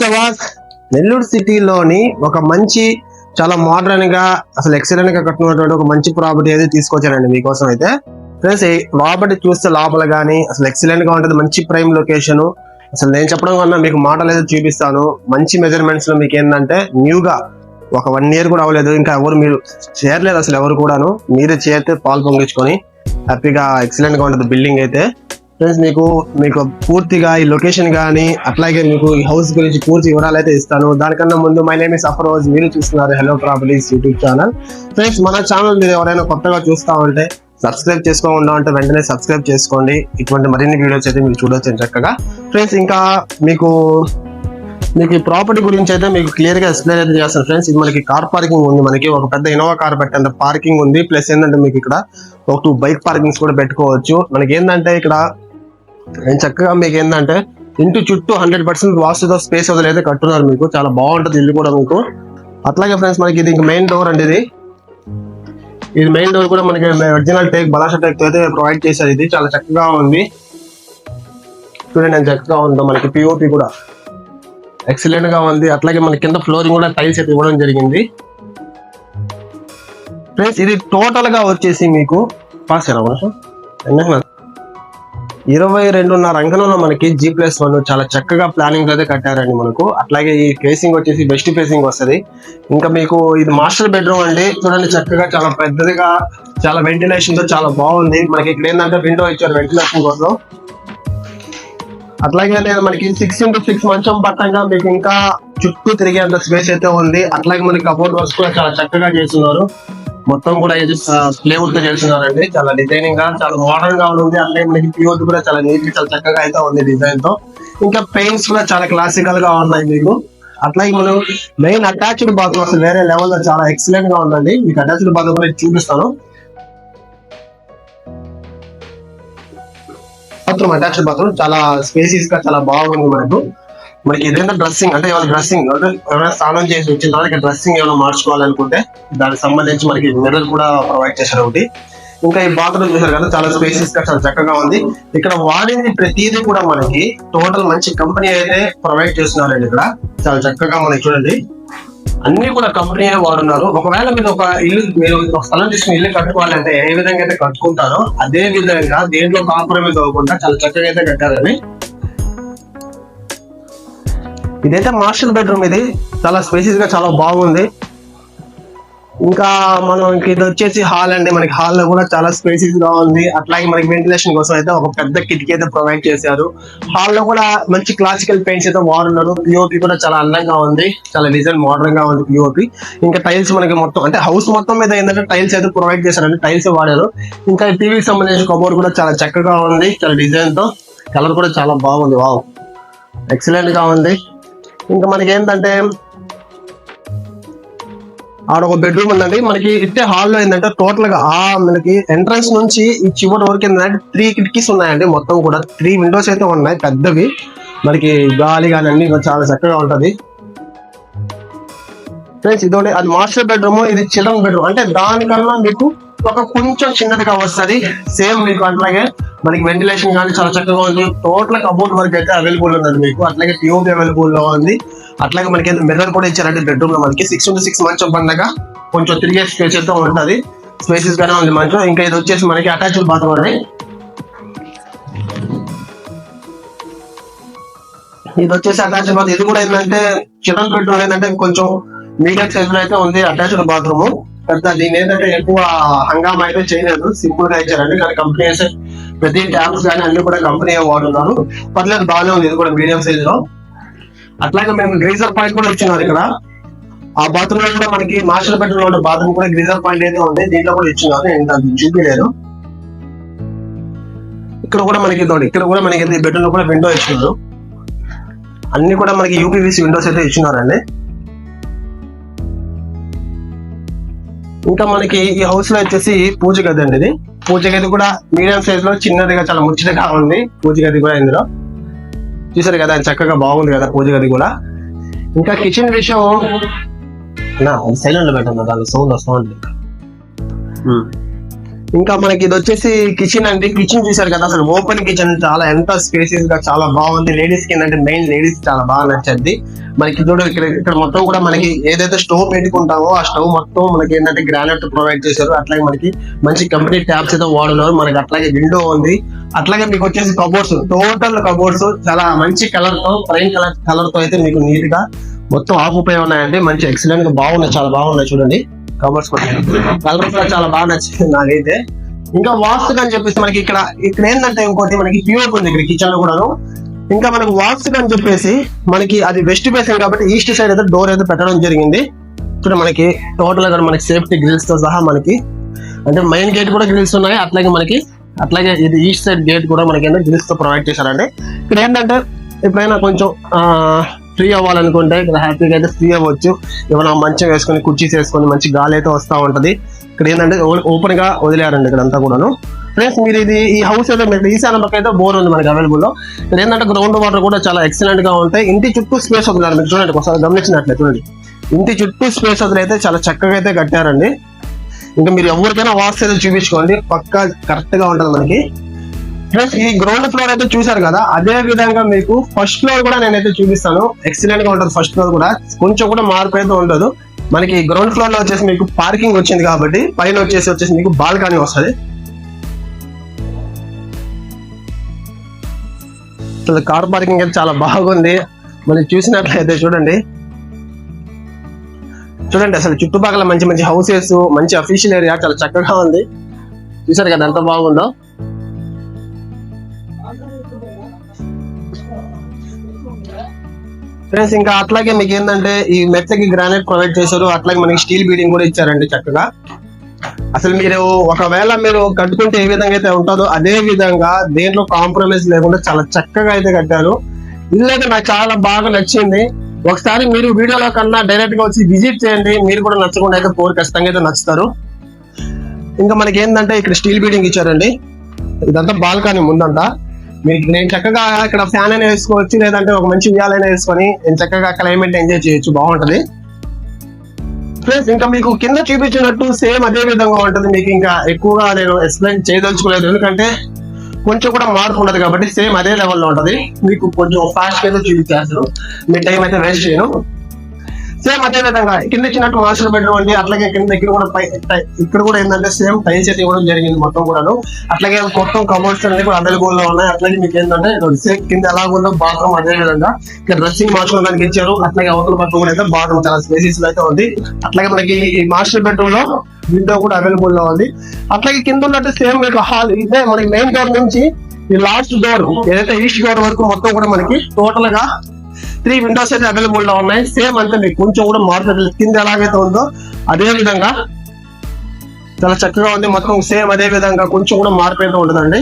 హైదరాబాద్ నెల్లూరు సిటీలోని ఒక మంచి చాలా మోడర్న్ గా అసలు ఎక్సలెంట్ గా కట్టుకున్నటువంటి ఒక మంచి ప్రాపర్టీ అయితే తీసుకొచ్చానండి మీకోసం అయితే. ఫ్రెండ్స్ ప్రాపర్టీ చూస్తే లోపల గానీ అసలు ఎక్సలెంట్ గా ఉంటుంది, మంచి ప్రైమ్ లొకేషన్. అసలు నేను చెప్పడం కన్నా మీకు మోడల్ అయితే చూపిస్తాను. మంచి మెజర్మెంట్స్ లో మీకు ఏంటంటే న్యూగా ఒక 1 year కూడా అవ్వలేదు, ఇంకా ఎవరు మీరు చేయలేదు అసలు ఎవరు కూడాను. మీరే చేస్తే పాలు పొంగించుకొని హ్యాపీగా ఎక్సలెంట్ గా ఉంటుంది బిల్డింగ్ అయితే. ఫ్రెండ్స్ మీకు పూర్తిగా ఈ లొకేషన్ కానీ అట్లాగే మీకు ఈ హౌస్ గురించి పూర్తి వివరాలు అయితే ఇస్తాను. దానికన్నా ముందు మై నేమ్ ఇస్ అఫరోజ్, మీరు చూస్తున్నారు hello properties YouTube channel. Friends మన ఛానల్ మీరు ఎవరైనా కొత్తగా చూస్తా ఉంటే సబ్స్క్రైబ్ చేసుకోకుండా ఉంటే వెంటనే సబ్స్క్రైబ్ చేసుకోండి. ఇటువంటి మరిన్ని వీడియోస్ అయితే మీరు చూడొచ్చు చక్కగా. ఫ్రెండ్స్ ఇంకా మీకు ఈ ప్రాపర్టీ గురించి అయితే మీకు క్లియర్ గా ఎక్స్ప్లెయిన్ అయితే చేస్తాను. ఫ్రెండ్స్ ఇది మనకి కార్ పార్కింగ్ ఉంది, మనకి ఒక పెద్ద ఇన్నోవా కార్ పెట్టేంత పార్కింగ్ ఉంది. ప్లస్ ఏంటంటే మీకు ఇక్కడ ఒక 2 బైక్ పార్కింగ్స్ కూడా పెట్టుకోవచ్చు. మనకి ఏంటంటే ఇక్కడ చక్కగా మీకు ఏంటంటే ఇంటి చుట్టూ 100% వాస్తుతో స్పేస్ వదిలేదే కట్టున్నారు. మీకు చాలా బాగుంటుంది ఇల్లు కూడా మీకు. అట్లాగే ఫ్రెండ్స్ మనకి ఇది మెయిన్ డోర్ అండి. ఇది మెయిన్ డోర్ కూడా మనకి ఒరిజినల్ టేక్ బలాషా టేక్ అయితే ప్రొవైడ్ చేశారు. ఇది చాలా చక్కగా ఉంది చూడండి, ఎంత చక్కగా ఉందో. మనకి పిఓపి కూడా ఎక్సలెంట్ గా ఉంది. అట్లాగే మన కింద ఫ్లోరింగ్ కూడా టైల్స్ అయితే ఇవ్వడం జరిగింది. ఫ్రెండ్స్ ఇది టోటల్ గా వచ్చేసి మీకు 22.5 అంకణంలో మనకి G+1 చాలా చక్కగా ప్లానింగ్ అయితే కట్టారండి మనకు. అట్లాగే ఈ ఫేసింగ్ వచ్చేసి వెస్ట్ ఫేసింగ్ వస్తుంది. ఇంకా మీకు ఇది మాస్టర్ బెడ్రూమ్ అండి. చూడండి చక్కగా చాలా పెద్దదిగా, చాలా వెంటిలేషన్ తో చాలా బాగుంది. మనకి ఇక్కడ ఏంటంటే విండో ఇచ్చారు వెంటిలేషన్ కోసం. అట్లాగే మనకి 6x6 మంచం పట్టంగా మీకు ఇంకా చుట్టూ తిరిగేంత స్పేస్ అయితే ఉంది. అట్లాగే మనకి కబోర్డ్ వర్క్స్ కూడా చాలా చక్కగా చేస్తున్నారు. మొత్తం కూడా ప్లేవుడ్ తో చేస్తున్నారండి. చాలా డిజైనింగ్ గా, చాలా మోడర్న్ గా ఉంది. అట్లాగే మనకి పిఓపి కూడా చాలా నీట్ గా, చాలా చక్కగా అయితే ఉంది డిజైన్ తో. ఇంకా పెయింట్స్ కూడా చాలా క్లాసికల్ గా ఉన్నాయి మీకు. అట్లాగే మనం మెయిన్ అటాచ్డ్ బాత్రూమ్ అసలు వేరే లెవెల్ లో చాలా ఎక్సలెంట్ గా ఉందండి. మీకు అటాచ్డ్ బాత్రూమ్ కూడా చూపిస్తాను. బాత్రూమ్ అటాచ్డ్ బాత్రూమ్ చాలా స్పేసియస్ గా చాలా బాగుంది మనకి ఏదైనా డ్రెస్సింగ్ అంటే ఎవరైనా స్నానం చేసి వచ్చిన తర్వాత డ్రెస్సింగ్ ఏమైనా మార్చుకోవాలనుకుంటే దానికి సంబంధించి మనకి మిర్రర్ కూడా ప్రొవైడ్ చేశారు ఒకటి. ఇంకా ఈ బాత్రూమ్ చూసారు కదా, చాలా స్పేసియస్ గా చాలా చక్కగా ఉంది. ఇక్కడ వాడింది ప్రతిదీ కూడా మనకి టోటల్ మంచి కంపెనీ అయితే ప్రొవైడ్ చేస్తున్నారండి. ఇక్కడ చాలా చక్కగా మనకి చూడండి అన్ని కూడా కంపెనీ వాడున్నారు. ఒకవేళ మీరు ఒక స్థలం తీసుకుని ఇల్లు కట్టుకోవాలంటే ఏ విధంగా అయితే కట్టుకుంటారో అదే విధంగా దేంట్లో కాంప్రమైజ్ అవ్వకుండా చాలా చక్కగా అయితే కట్టారండి. ఇదైతే మాస్టర్ బెడ్రూమ్. ఇది చాలా స్పేసియస్ గా చాలా బాగుంది. ఇంకా ఇది వచ్చేసి హాల్ అండి. మనకి హాల్ లో కూడా చాలా స్పేసియస్ గా ఉంది. అట్లాగే మనకి వెంటిలేషన్ కోసం అయితే ఒక పెద్ద కిటికీ అయితే ప్రొవైడ్ చేశారు. హాల్ లో కూడా మంచి క్లాసికల్ పెయింట్స్ అయితే వాడున్నారు. పిఓపి కూడా చాలా అందంగా ఉంది, చాలా డిజైన్ మోడర్న్ గా ఉంది పిఓపి. ఇంకా టైల్స్ మనకి మొత్తం అంటే హౌస్ మొత్తం మీద ఏంటంటే టైల్స్ అయితే ప్రొవైడ్ చేశారండి, టైల్స్ వాడారు. ఇంకా టీవీకి సంబంధించిన కబోర్డ్ కూడా చాలా చక్కగా ఉంది, చాలా డిజైన్ తో. కలర్ కూడా చాలా బాగుంది, వావ్ ఎక్సలెంట్ గా ఉంది. ఇంకా మనకి ఏంటంటే ఆడ ఒక బెడ్రూమ్ ఉందండి. మనకి ఇట్టే హాల్లో ఏంటంటే టోటల్ గా మనకి ఎంట్రన్స్ నుంచి ఈ చివరి వరకు ఏంటంటే 3 కిటికీస్ ఉన్నాయండి. మొత్తం కూడా 3 విండోస్ అయితే ఉన్నాయి పెద్దవి. మనకి గాలి కానీ అన్ని చాలా చక్కగా ఉంటది. ఫ్రెండ్స్ ఇదోటి అది మాస్టర్ బెడ్రూమ్, ఇది చిల్డ్రన్ బెడ్రూమ్. అంటే దానికన్నా మీకు ఒక కొంచెం చిన్నదిగా వస్తుంది. సేమ్ మీకు అట్లాగే మనకి వెంటిలేషన్ కానీ చాలా చక్కగా ఉంది. టోటల్ కబోర్డ్ వర్క్ అయితే అవైలబుల్ ఉందండి మీకు. అట్లాగే పిఓపి అవైలబుల్ లో ఉంది. అట్లాగే మనకి మిర్రర్ కూడా ఇచ్చారంటే బెడ్రూమ్ లో మనకి 6x6 మంచం పండగ కొంచెం తిరిగే స్పేస్ అయితే ఉంటుంది, స్పేసెస్ గానే ఉంది మంచం. ఇంకా ఇది వచ్చేసి మనకి అటాచ్డ్ బాత్రూమ్ అండి. ఇది వచ్చేసి అటాచ్డ్ బాత్రూమ్. ఇది కూడా ఏంటంటే చిల్డ్రన్ బెడ్రూమ్ ఏంటంటే కొంచెం మీడియం సైజ్ లో అయితే ఉంది అటాచ్డ్ బాత్రూమ్. పెద్ద దీని ఏంటంటే ఎక్కువ హంగామా అయితే చేయలేదు, సింపుల్ గా ఇచ్చారండి. కానీ కంపెనీ అయితే ప్రతి ట్యాప్స్ కానీ అన్ని కూడా కంపెనీ వాడుతున్నారు. పర్లేదు బాగానే ఉంది, ఇది కూడా మీడియం సైజ్ లో. అట్లాగే మేము గ్రీజర్ పాయింట్ కూడా ఇచ్చినారు ఇక్కడ. ఆ బాత్రూమ్ లో కూడా మనకి మాస్టర్ బెడ్రూమ్ లో ఉన్న బాత్రూమ్ కూడా గ్రీజర్ పాయింట్ అయితే ఉంది, దీంట్లో కూడా ఇచ్చినారు. నేను దాన్ని చూపించలేదు. ఇక్కడ కూడా మనకి బెడ్రూమ్ లో కూడా విండో ఇచ్చినారు. అన్ని కూడా మనకి యూపీవీసీ విండోస్ అయితే ఇచ్చినారండి. ఇంకా మనకి ఈ హౌస్ లో వచ్చేసి పూజ గది అండి. ఇది పూజ గది కూడా మీడియం సైజ్ లో చిన్నదిగా చాలా ముచ్చటగా ఉంది. పూజ గది కూడా ఇందులో చూసారు కదా, చక్కగా బాగుంది కదా పూజ గది కూడా. ఇంకా కిచెన్ విషయం సైలెంట్ లో పెట్టండి, దాని సౌండ్ వస్తుంది. ఇంకా మనకి ఇది వచ్చేసి కిచెన్ అండి. కిచెన్ చూసారు కదా, అసలు ఓపెన్ కిచెన్, చాలా ఎంత స్పేసియస్ గా చాలా బాగుంది. లేడీస్ కి ఏంటంటే మెయిన్ లేడీస్ చాలా బాగా నచ్చింది. మనకి చూడ ఇక్కడ మొత్తం కూడా మనకి ఏదైతే స్టవ్ పెట్టుకుంటామో ఆ స్టవ్ మొత్తం మనకి ఏంటంటే గ్రానైట్ ప్రొవైడ్ చేశారు. అట్లాగే మనకి మంచి కంపెనీ ట్యాప్స్ అయితే వాడున్నారు. మనకి అట్లాగే విండో ఉంది. అట్లాగే మీకు వచ్చేసి కబోర్డ్స్, టోటల్ కబోర్డ్స్ చాలా మంచి కలర్ తో, ప్లెయిన్ కలర్ తో అయితే మీకు నీట్ గా మొత్తం ఆకుపోయి ఉన్నాయండి. మంచి ఎక్సలెంట్ గా బాగున్నాయి, చాలా బాగున్నాయి. చూడండి కబోర్డ్స్ కలర్ కూడా చాలా బాగా నచ్చింది నాకైతే. ఇంకా వాస్తుగా అని చెప్పేసి మనకి ఇక్కడ ఏంటంటే ఇంకోటి మనకి పిఓపి ఉంది ఇక్కడ కిచెన్ లో కూడాను. ఇంకా మనకి వాస్తుగా అని చెప్పేసి మనకి అది వెస్ట్ ఫేసింగ్ కాబట్టి ఈస్ట్ సైడ్ అయితే డోర్ అయితే పెట్టడం జరిగింది. ఇక్కడ మనకి టోటల్ గా మనకి సేఫ్టీ గ్రిల్స్ తో సహా మనకి అంటే మెయిన్ గేట్ కూడా గ్రిల్స్ ఉన్నాయి. అట్లాగే ఇది ఈస్ట్ సైడ్ గేట్ కూడా మనకి గ్రిల్స్ తో ప్రొవైడ్ చేశారండి. ఇక్కడ ఏంటంటే ఎప్పుడైనా కొంచెం ఫ్రీ అవ్వాలనుకుంటే ఇక్కడ హ్యాపీగా అయితే ఫ్రీ అవ్వచ్చు. ఏమైనా మంచం వేసుకొని కుర్చీస్ వేసుకొని మంచి గాలి అయితే వస్తూ ఉంటది. ఇక్కడ ఏంటంటే ఓపెన్ గా వదిలేరండి ఇక్కడ అంతా కూడాను. ఫ్రెండ్స్ మీరు ఈ హౌస్ అయితే మీకు ఈశాన్య పక్క అయితే బోర్ ఉంది మనకి అవైలబుల్ లో. ఇక్కడ ఏంటంటే గ్రౌండ్ వాటర్ కూడా చాలా ఎక్సలెంట్ గా ఉంటాయి. ఇంటి చుట్టూ స్పేస్ వదిలేరు. మీరు చూడండి ఒకసారి గమనించినట్లే చూడండి, ఇంటి చుట్టూ స్పేస్ వదిలైతే చాలా చక్కగా అయితే కట్టారండి. ఇంకా మీరు ఎవరికైనా వాస్తు అయితే చూపించుకోండి, పక్కా కరెక్ట్ గా ఉంటుంది మనకి. ఫ్రెండ్స్ ఈ గ్రౌండ్ ఫ్లోర్ అయితే చూసారు కదా, అదే విధంగా మీకు ఫస్ట్ ఫ్లోర్ కూడా నేనైతే చూపిస్తాను. ఎక్సలెంట్ గా ఉంటుంది ఫస్ట్ ఫ్లోర్ కూడా, కొంచెం కూడా మార్పు అయితే ఉండదు. మనకి గ్రౌండ్ ఫ్లోర్ లో వచ్చేసి మీకు పార్కింగ్ వచ్చింది కాబట్టి పైన వచ్చేసి మీకు బాల్కనీ వస్తుంది. అసలు కార్ పార్కింగ్ అయితే చాలా బాగుంది. మనం చూసినట్లయితే చూడండి అసలు చుట్టుపక్కల మంచి మంచి హౌసెస్, మంచి అఫీషియల్ ఏరియా చాలా చక్కగా ఉంది. చూసారు కదా ఎంత బాగుందో. ఫ్రెండ్స్ ఇంకా అట్లాగే మీకు ఏంటంటే ఈ మెత్తకి గ్రానైట్ ప్రొవైడ్ చేశారు. అట్లాగే మనకి స్టీల్ బీడింగ్ కూడా ఇచ్చారండి చక్కగా. అసలు మీరు ఒకవేళ మీరు కట్టుకుంటే ఏ విధంగా అయితే ఉంటుందో అదే విధంగా దేంట్లో కాంప్రమైజ్ లేకుండా చాలా చక్కగా అయితే కట్టారు. ఇల్లు అయితే నాకు చాలా బాగా నచ్చింది. ఒకసారి మీరు వీడియోలో కన్నా డైరెక్ట్ గా వచ్చి విజిట్ చేయండి. మీరు కూడా నచ్చకుండా అయితే పోరు ఖచ్చితంగా అయితే నచ్చుతారు. ఇంకా మనకి ఏంటంటే ఇక్కడ స్టీల్ బీడింగ్ ఇచ్చారండి. ఇదంతా బాల్కనీ ముందంతా. నేను చక్కగా ఇక్కడ ఫ్యాన్ అయినా వేసుకోవచ్చు, లేదంటే ఒక మంచి ఉయ్యాలైనా వేసుకొని నేను చక్కగా క్లైమేట్ ఎంజాయ్ చేయొచ్చు, బాగుంటది. ప్లస్ ఇంకా మీకు కింద చూపించినట్టు సేమ్ అదే విధంగా ఉంటుంది. మీకు ఇంకా ఎక్కువగా నేను ఎక్స్ప్లెయిన్ చేయదలుచుకోలేదు, ఎందుకంటే కొంచెం కూడా మార్పు ఉండదు కాబట్టి సేమ్ అదే లెవెల్లో ఉంటది. మీకు కొంచెం ఫాస్ట్ అయితే చూపించేస్తారు, మీ టైం అయితే వేస్ట్ చేయను. సేమ్ అదే విధంగా కింద ఇచ్చినట్టు మాస్టర్ బెడ్రూమ్ అండి. అట్లాగే ఇక్కడ కూడా ఏంటంటే సేమ్ టైల్స్ అయితే ఇవ్వడం జరిగింది మొత్తం కూడాను. అట్లాగే మొత్తం కబోర్డ్స్ అన్ని కూడా అవైలబుల్ లో ఉన్నాయి. అట్లాగే మీకు ఏంటంటే సేమ్ కింద ఎలా ఉందో బాత్రూమ్ అదే విధంగా ఇక్కడ డ్రెస్సింగ్ మార్చుకోవడానికి ఇచ్చారు. అట్లాగే అవతల పక్క కూడా అయితే బాత్రూమ్ చాలా స్పేసెస్ అయితే ఉంది. అట్లాగే మనకి ఈ మాస్టర్ బెడ్రూమ్ లో విండో కూడా అవైలబుల్ లో ఉంది. అట్లాగే కింద ఉన్నట్టు సేమ్ మీకు హాల్, ఇదే మనకి మెయిన్ డోర్ నుంచి ఈ లాస్ట్ డోర్ ఏదైతే ఈస్ట్ డోర్ వరకు మొత్తం కూడా మనకి టోటల్ గా 3 విండోస్ అయితే అవైలబుల్ లో ఉన్నాయి. సేమ్ అంతే, మీకు కొంచెం కూడా మార్పు కింద ఎలాగైతే ఉందో అదే విధంగా చాలా చక్కగా ఉంది మొత్తం. సేమ్ అదే విధంగా కొంచెం కూడా మార్పు అయితే ఉండదండి.